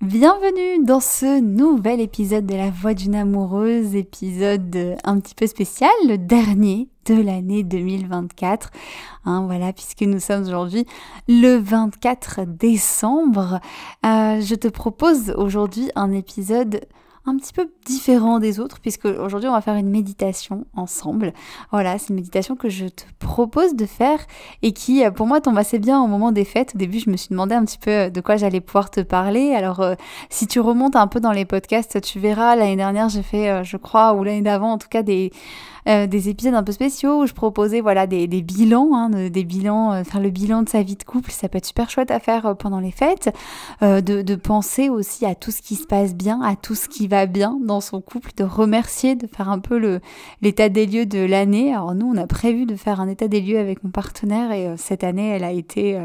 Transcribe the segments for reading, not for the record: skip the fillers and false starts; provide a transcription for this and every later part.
Bienvenue dans ce nouvel épisode de La Voix d'une amoureuse, épisode un petit peu spécial, le dernier de l'année 2024. Voilà, puisque nous sommes aujourd'hui le 24 décembre. Je te propose aujourd'hui un épisode un petit peu différent des autres, puisque aujourd'hui on va faire une méditation ensemble. Voilà, c'est une méditation que je te propose de faire et qui pour moi tombe assez bien au moment des fêtes. Au début je me suis demandé un petit peu de quoi j'allais pouvoir te parler. Alors si tu remontes un peu dans les podcasts, tu verras, l'année dernière j'ai fait je crois, ou l'année d'avant en tout cas, des épisodes un peu spéciaux où je proposais des bilans, faire le bilan de sa vie de couple. Ça peut être super chouette à faire pendant les fêtes, de penser aussi à tout ce qui se passe bien, à tout ce qui va bien dans son couple, de remercier, de faire un peu l'état des lieux de l'année. Alors nous on a prévu de faire un état des lieux avec mon partenaire et cette année elle a été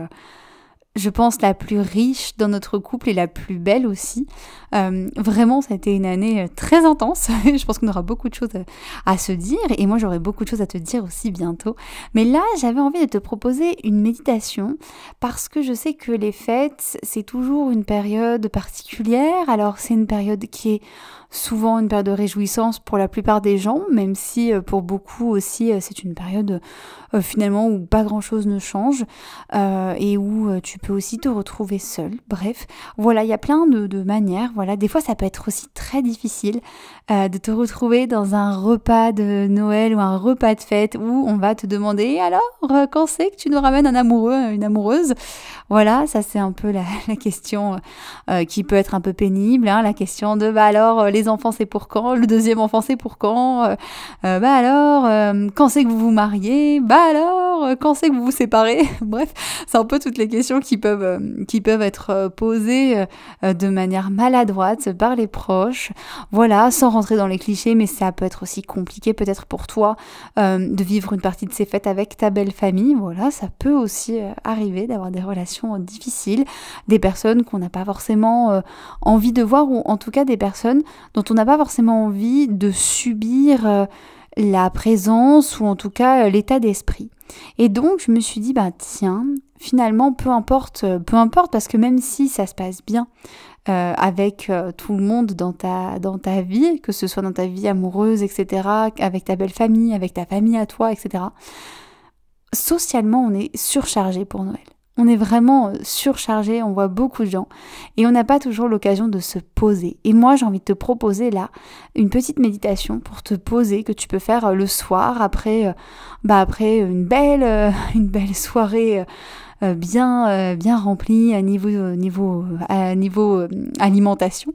je pense la plus riche dans notre couple et la plus belle aussi. Vraiment, ça a été une année très intense. Je pense qu'on aura beaucoup de choses à se dire et moi j'aurai beaucoup de choses à te dire aussi bientôt. Mais là, j'avais envie de te proposer une méditation parce que je sais que les fêtes, c'est toujours une période particulière. Alors c'est une période qui est souvent une période de réjouissance pour la plupart des gens, même si pour beaucoup aussi c'est une période finalement où pas grand chose ne change et où tu peux aussi te retrouver seul. Bref, voilà, il y a plein de manières. Voilà, des fois ça peut être aussi très difficile de te retrouver dans un repas de Noël ou un repas de fête où on va te demander alors quand c'est que tu nous ramènes un amoureux, une amoureuse. Voilà, ça c'est un peu la question qui peut être un peu pénible, la question de alors les enfants c'est pour quand, le deuxième enfant c'est pour quand, quand c'est que vous vous mariez, alors quand c'est que vous vous séparez. Bref, c'est un peu toutes les questions qui peuvent être posées de manière maladroite par les proches. Voilà, sans rentrer dans les clichés, mais ça peut être aussi compliqué peut-être pour toi de vivre une partie de ces fêtes avec ta belle famille. Voilà, ça peut aussi arriver d'avoir des relations difficiles, des personnes qu'on n'a pas forcément envie de voir, ou en tout cas des personnes dont on n'a pas forcément envie de subir la présence ou en tout cas l'état d'esprit. Et donc je me suis dit tiens, finalement peu importe parce que même si ça se passe bien avec tout le monde dans ta vie, que ce soit dans ta vie amoureuse, etc., avec ta belle famille, avec ta famille à toi, etc., socialement on est surchargé pour Noël. On est vraiment surchargé, on voit beaucoup de gens et on n'a pas toujours l'occasion de se poser. Et moi, j'ai envie de te proposer là une petite méditation pour te poser que tu peux faire le soir après une belle soirée bien remplie à niveau alimentation.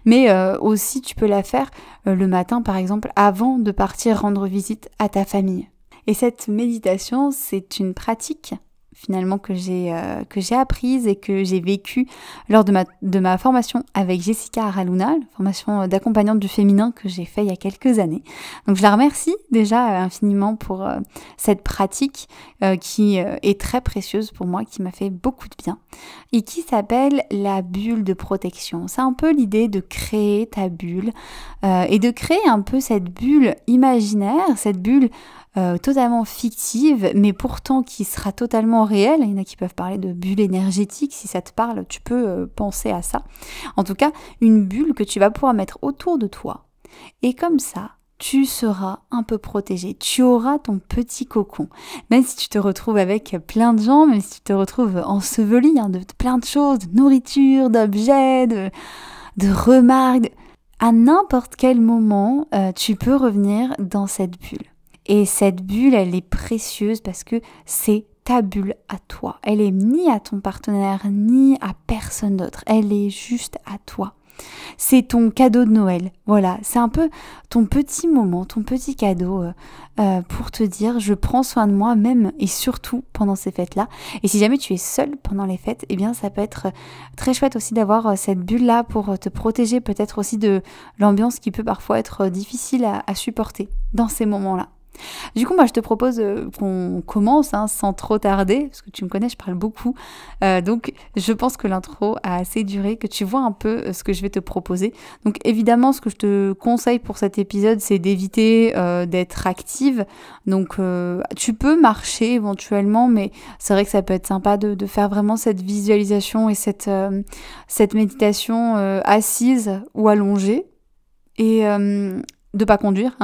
Mais aussi, tu peux la faire le matin, par exemple, avant de partir rendre visite à ta famille. Et cette méditation, c'est une pratique finalement que j'ai apprise et que j'ai vécue lors de ma formation avec Jessica Araluna, la formation d'accompagnante du féminin que j'ai fait il y a quelques années. Donc je la remercie déjà infiniment pour cette pratique qui est très précieuse pour moi, qui m'a fait beaucoup de bien et qui s'appelle la bulle de protection. C'est un peu l'idée de créer ta bulle et de créer un peu cette bulle imaginaire, cette bulle totalement fictive, mais pourtant qui sera totalement réelle. Il y en a qui peuvent parler de bulle énergétique. Si ça te parle, tu peux penser à ça. En tout cas, une bulle que tu vas pouvoir mettre autour de toi. Et comme ça, tu seras un peu protégé. Tu auras ton petit cocon. Même si tu te retrouves avec plein de gens, même si tu te retrouves enseveli de plein de choses, de nourriture, d'objets, de remarques, à n'importe quel moment, tu peux revenir dans cette bulle. Et cette bulle, elle est précieuse parce que c'est ta bulle à toi. Elle est ni à ton partenaire, ni à personne d'autre. Elle est juste à toi. C'est ton cadeau de Noël. Voilà, c'est un peu ton petit moment, ton petit cadeau pour te dire je prends soin de moi même et surtout pendant ces fêtes-là. Et si jamais tu es seul pendant les fêtes, eh bien ça peut être très chouette aussi d'avoir cette bulle-là pour te protéger peut-être aussi de l'ambiance qui peut parfois être difficile à supporter dans ces moments-là. Du coup, moi, je te propose qu'on commence sans trop tarder, parce que tu me connais, je parle beaucoup. Donc, je pense que l'intro a assez duré, que tu vois un peu ce que je vais te proposer. Donc, évidemment, ce que je te conseille pour cet épisode, c'est d'éviter d'être active. Donc, tu peux marcher éventuellement, mais c'est vrai que ça peut être sympa de faire vraiment cette visualisation et cette méditation assise ou allongée. Et de pas conduire,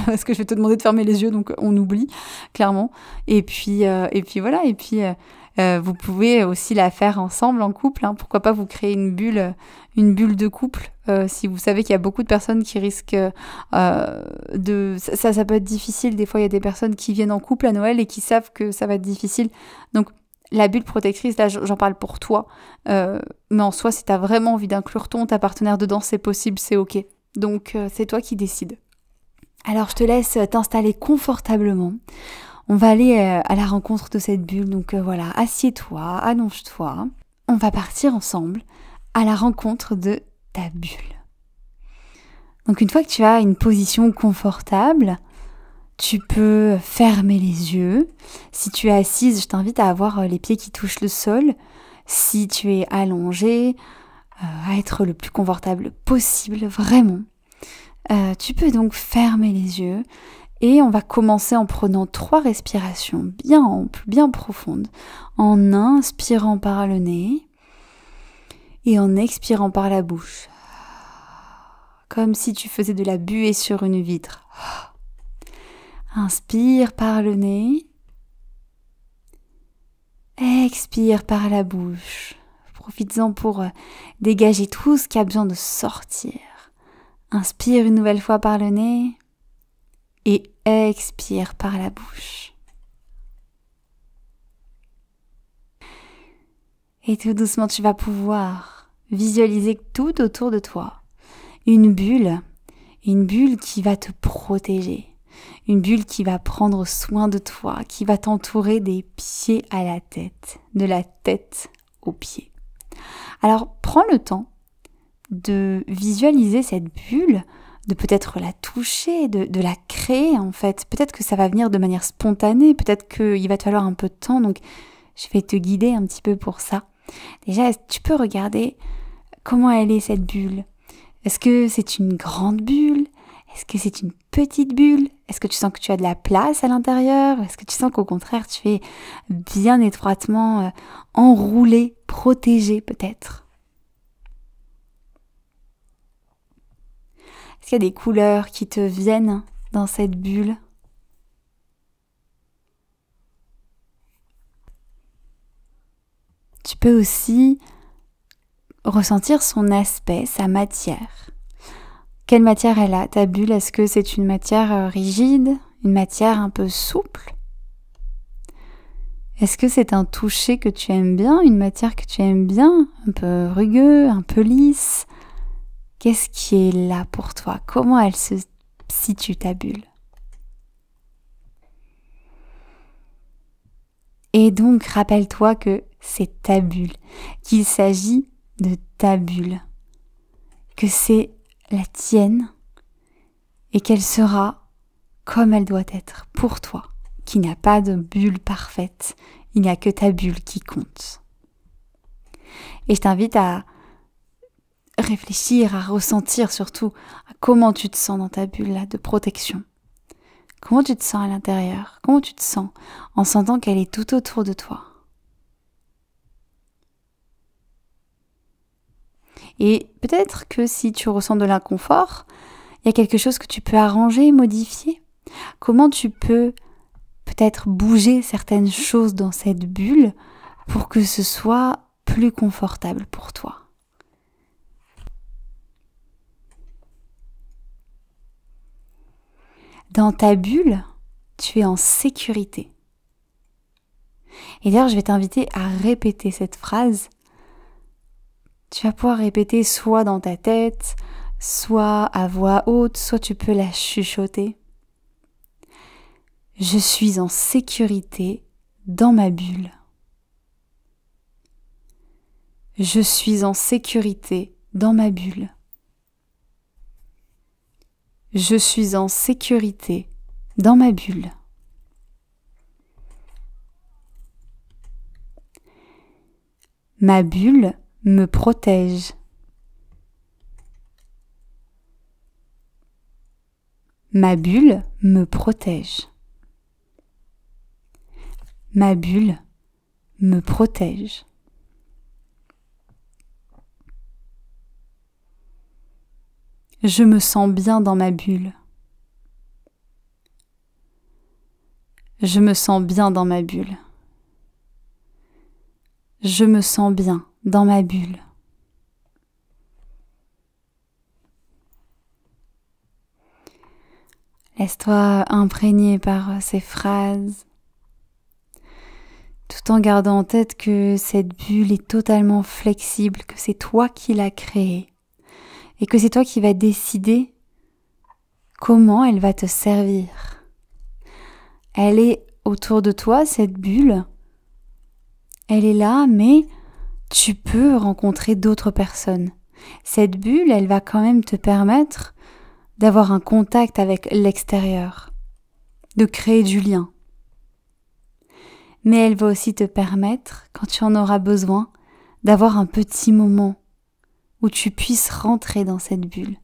parce que je vais te demander de fermer les yeux, donc on oublie, clairement. Et puis voilà, vous pouvez aussi la faire ensemble, en couple. Pourquoi pas vous créer une bulle de couple, si vous savez qu'il y a beaucoup de personnes qui risquent de... Ça peut être difficile, des fois il y a des personnes qui viennent en couple à Noël et qui savent que ça va être difficile. Donc la bulle protectrice, là j'en parle pour toi, mais en soi, si tu as vraiment envie d'inclure ta partenaire dedans, c'est possible, c'est ok. Donc, c'est toi qui décides. Alors, je te laisse t'installer confortablement. On va aller à la rencontre de cette bulle. Donc, voilà, assieds-toi, allonge-toi. On va partir ensemble à la rencontre de ta bulle. Donc, une fois que tu as une position confortable, tu peux fermer les yeux. Si tu es assise, je t'invite à avoir les pieds qui touchent le sol. Si tu es allongée, à être le plus confortable possible, vraiment. Tu peux donc fermer les yeux et on va commencer en prenant 3 respirations bien amples, bien profondes, en inspirant par le nez et en expirant par la bouche, comme si tu faisais de la buée sur une vitre. Inspire par le nez, expire par la bouche. Profites-en pour dégager tout ce qui a besoin de sortir. Inspire une nouvelle fois par le nez et expire par la bouche. Et tout doucement, tu vas pouvoir visualiser tout autour de toi une bulle qui va te protéger, une bulle qui va prendre soin de toi, qui va t'entourer des pieds à la tête, de la tête aux pieds. Alors, prends le temps de visualiser cette bulle, de peut-être la toucher, de la créer en fait. Peut-être que ça va venir de manière spontanée, peut-être qu'il va te falloir un peu de temps, donc je vais te guider un petit peu pour ça. Déjà, tu peux regarder comment elle est cette bulle. Est-ce que c'est une grande bulle? Est-ce que c'est une petite bulle? Est-ce que tu sens que tu as de la place à l'intérieur? Est-ce que tu sens qu'au contraire tu es bien étroitement enroulé, protégé peut-être? Est-ce qu'il y a des couleurs qui te viennent dans cette bulle? Tu peux aussi ressentir son aspect, sa matière. Quelle matière elle a, ta bulle? Est-ce que c'est une matière rigide, une matière un peu souple? Est-ce que c'est un toucher que tu aimes bien, une matière que tu aimes bien, un peu rugueux, un peu lisse? Qu'est-ce qui est là pour toi? Comment elle se situe, ta bulle? Et donc, rappelle-toi que c'est ta bulle, qu'il s'agit de ta bulle, que c'est la tienne et qu'elle sera comme elle doit être pour toi, qu'il n'y a pas de bulle parfaite, il n'y a que ta bulle qui compte. Et je t'invite à réfléchir, à ressentir surtout à comment tu te sens dans ta bulle là de protection. Comment tu te sens à l'intérieur? Comment tu te sens en sentant qu'elle est tout autour de toi? Et peut-être que si tu ressens de l'inconfort, il y a quelque chose que tu peux arranger, modifier. Comment tu peux peut-être bouger certaines choses dans cette bulle pour que ce soit plus confortable pour toi? Dans ta bulle, tu es en sécurité. Et d'ailleurs, je vais t'inviter à répéter cette phrase. Tu vas pouvoir répéter soit dans ta tête, soit à voix haute, soit tu peux la chuchoter. Je suis en sécurité dans ma bulle. Je suis en sécurité dans ma bulle. Je suis en sécurité dans ma bulle. Ma bulle me protège. Ma bulle me protège. Ma bulle me protège. Je me sens bien dans ma bulle. Je me sens bien dans ma bulle. Je me sens bien dans ma bulle. Laisse-toi imprégner par ces phrases, tout en gardant en tête que cette bulle est totalement flexible, que c'est toi qui l'as créée et que c'est toi qui vas décider comment elle va te servir. Elle est autour de toi, cette bulle. Elle est là, mais tu peux rencontrer d'autres personnes. Cette bulle, elle va quand même te permettre d'avoir un contact avec l'extérieur, de créer du lien. Mais elle va aussi te permettre, quand tu en auras besoin, d'avoir un petit moment où tu puisses rentrer dans cette bulle.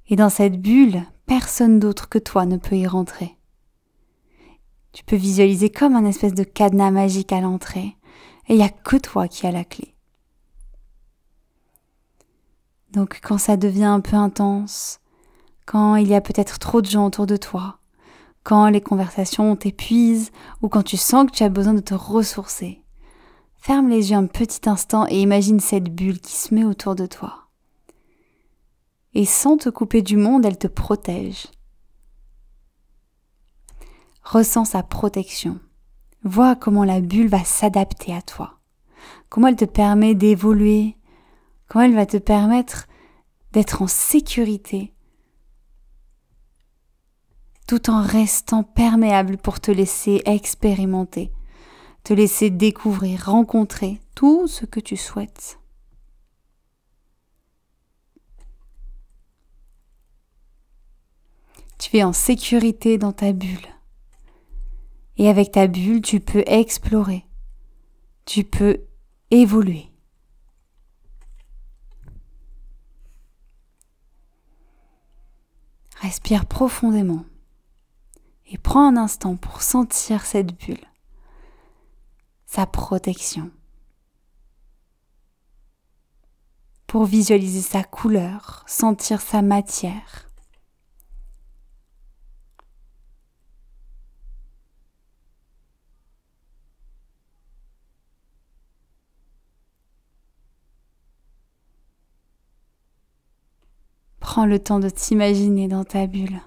Et dans cette bulle, personne d'autre que toi ne peut y rentrer. Tu peux visualiser comme un espèce de cadenas magique à l'entrée, et il n'y a que toi qui as la clé. Donc quand ça devient un peu intense, quand il y a peut-être trop de gens autour de toi, quand les conversations t'épuisent ou quand tu sens que tu as besoin de te ressourcer, ferme les yeux un petit instant et imagine cette bulle qui se met autour de toi. Et sans te couper du monde, elle te protège. Ressens sa protection. Vois comment la bulle va s'adapter à toi. Comment elle te permet d'évoluer. Comment elle va te permettre d'être en sécurité tout en restant perméable pour te laisser expérimenter, te laisser découvrir, rencontrer tout ce que tu souhaites. Tu es en sécurité dans ta bulle. Et avec ta bulle, tu peux explorer, tu peux évoluer. Respire profondément. Et prends un instant pour sentir cette bulle, sa protection, pour visualiser sa couleur, sentir sa matière. Prends le temps de t'imaginer dans ta bulle.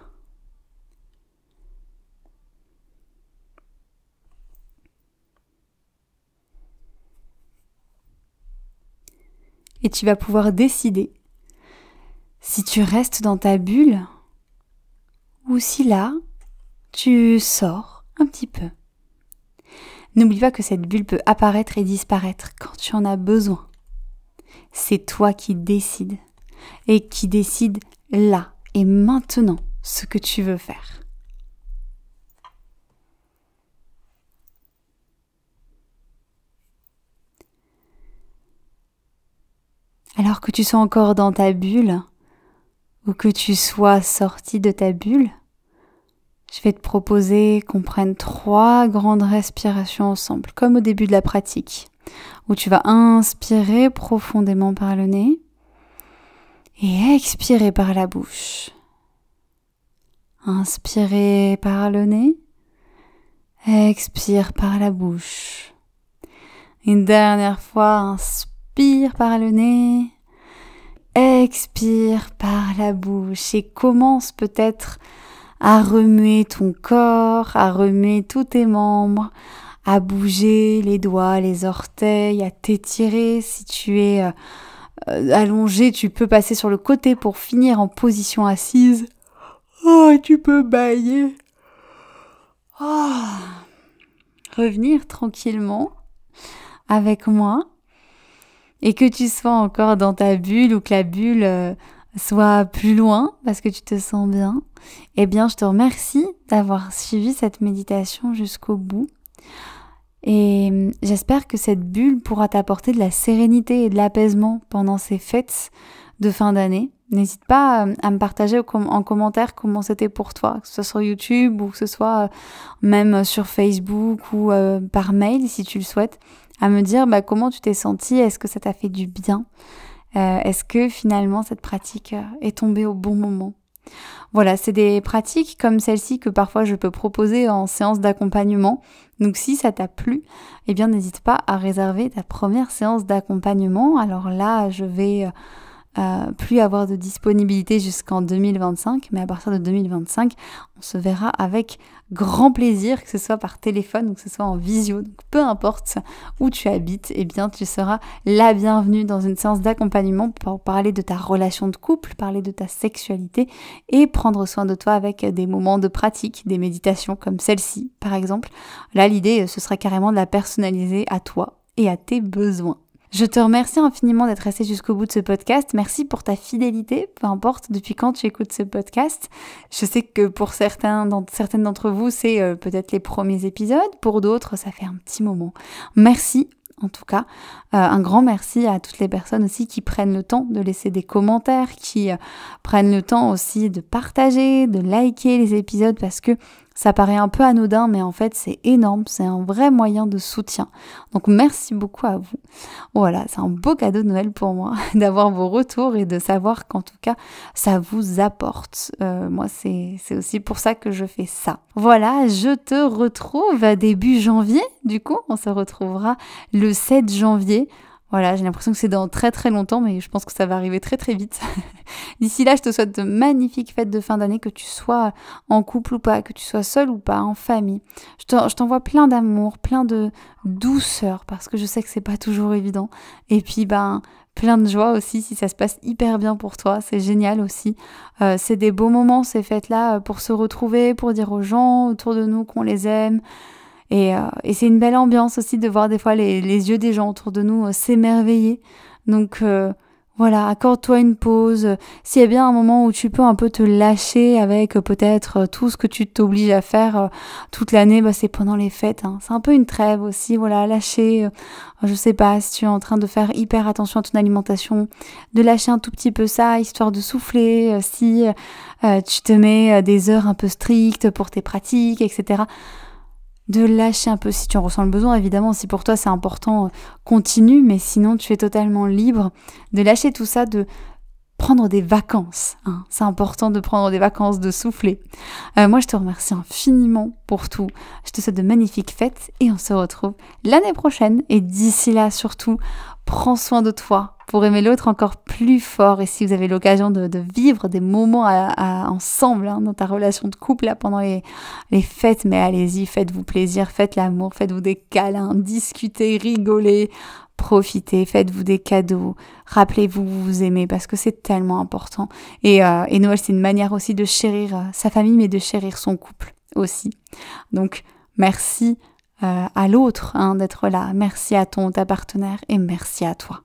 Et tu vas pouvoir décider si tu restes dans ta bulle ou si là, tu sors un petit peu. N'oublie pas que cette bulle peut apparaître et disparaître quand tu en as besoin. C'est toi qui décides et qui décide là et maintenant ce que tu veux faire. Alors que tu sois encore dans ta bulle ou que tu sois sorti de ta bulle, je vais te proposer qu'on prenne 3 grandes respirations ensemble, comme au début de la pratique, où tu vas inspirer profondément par le nez et expirer par la bouche. Inspirez par le nez, expire par la bouche. Une dernière fois, inspire par le nez, expire par la bouche et commence peut-être à remuer ton corps, à remuer tous tes membres, à bouger les doigts, les orteils, à t'étirer. Si tu es allongé, tu peux passer sur le côté pour finir en position assise. Oh, tu peux bâiller. Oh. Revenir tranquillement avec moi et que tu sois encore dans ta bulle ou que la bulle soit plus loin parce que tu te sens bien, eh bien je te remercie d'avoir suivi cette méditation jusqu'au bout. Et j'espère que cette bulle pourra t'apporter de la sérénité et de l'apaisement pendant ces fêtes de fin d'année. N'hésite pas à me partager en commentaire comment c'était pour toi, que ce soit sur YouTube ou que ce soit même sur Facebook ou par mail si tu le souhaites, à me dire comment tu t'es senti, est-ce que ça t'a fait du bien, est-ce que finalement cette pratique est tombée au bon moment. Voilà, c'est des pratiques comme celle-ci que parfois je peux proposer en séance d'accompagnement. Donc si ça t'a plu, eh bien n'hésite pas à réserver ta première séance d'accompagnement. Alors là, je vais plus avoir de disponibilité jusqu'en 2025, mais à partir de 2025, on se verra avec grand plaisir, que ce soit par téléphone ou que ce soit en visio. Donc peu importe où tu habites, eh bien tu seras la bienvenue dans une séance d'accompagnement pour parler de ta relation de couple, parler de ta sexualité et prendre soin de toi avec des moments de pratique, des méditations comme celle-ci par exemple. Là l'idée ce sera carrément de la personnaliser à toi et à tes besoins. Je te remercie infiniment d'être resté jusqu'au bout de ce podcast. Merci pour ta fidélité, peu importe depuis quand tu écoutes ce podcast. Je sais que pour certaines d'entre vous, c'est peut-être les premiers épisodes. Pour d'autres, ça fait un petit moment. Merci. En tout cas, un grand merci à toutes les personnes aussi qui prennent le temps de laisser des commentaires, qui prennent le temps aussi de partager, de liker les épisodes parce que ça paraît un peu anodin, mais en fait c'est énorme, c'est un vrai moyen de soutien. Donc merci beaucoup à vous. Voilà, c'est un beau cadeau de Noël pour moi d'avoir vos retours et de savoir qu'en tout cas ça vous apporte. Moi c'est aussi pour ça que je fais ça. Voilà, je te retrouve début janvier. Du coup, on se retrouvera le 7 janvier. Voilà, j'ai l'impression que c'est dans très très longtemps, mais je pense que ça va arriver très très vite. D'ici là, je te souhaite de magnifiques fêtes de fin d'année, que tu sois en couple ou pas, que tu sois seul ou pas, en famille. Je t'envoie plein d'amour, plein de douceur, parce que je sais que c'est pas toujours évident. Et puis, plein de joie aussi, si ça se passe hyper bien pour toi, c'est génial aussi. C'est des beaux moments, ces fêtes-là, pour se retrouver, pour dire aux gens autour de nous qu'on les aime. Et c'est une belle ambiance aussi de voir des fois les yeux des gens autour de nous s'émerveiller. Donc voilà, accorde-toi une pause. S'il y a bien un moment où tu peux un peu te lâcher avec peut-être tout ce que tu t'obliges à faire toute l'année, c'est pendant les fêtes. C'est un peu une trêve aussi, voilà, lâcher. Je sais pas, si tu es en train de faire hyper attention à ton alimentation, de lâcher un tout petit peu ça, histoire de souffler. Si tu te mets des heures un peu strictes pour tes pratiques, etc., de lâcher un peu si tu en ressens le besoin, évidemment, si pour toi c'est important, continue, mais sinon tu es totalement libre de lâcher tout ça, de prendre des vacances. C'est important de prendre des vacances, de souffler. Moi, je te remercie infiniment pour tout. Je te souhaite de magnifiques fêtes et on se retrouve l'année prochaine. Et d'ici là, surtout, prends soin de toi pour aimer l'autre encore plus fort. Et si vous avez l'occasion de vivre des moments ensemble dans ta relation de couple là, pendant les fêtes, mais allez-y, faites-vous plaisir, faites l'amour, faites-vous des câlins, discutez, rigolez. Profitez, faites-vous des cadeaux, rappelez-vous vous aimez parce que c'est tellement important. Et Noël, c'est une manière aussi de chérir sa famille, mais de chérir son couple aussi. Donc, merci à l'autre d'être là, merci à ta partenaire et merci à toi.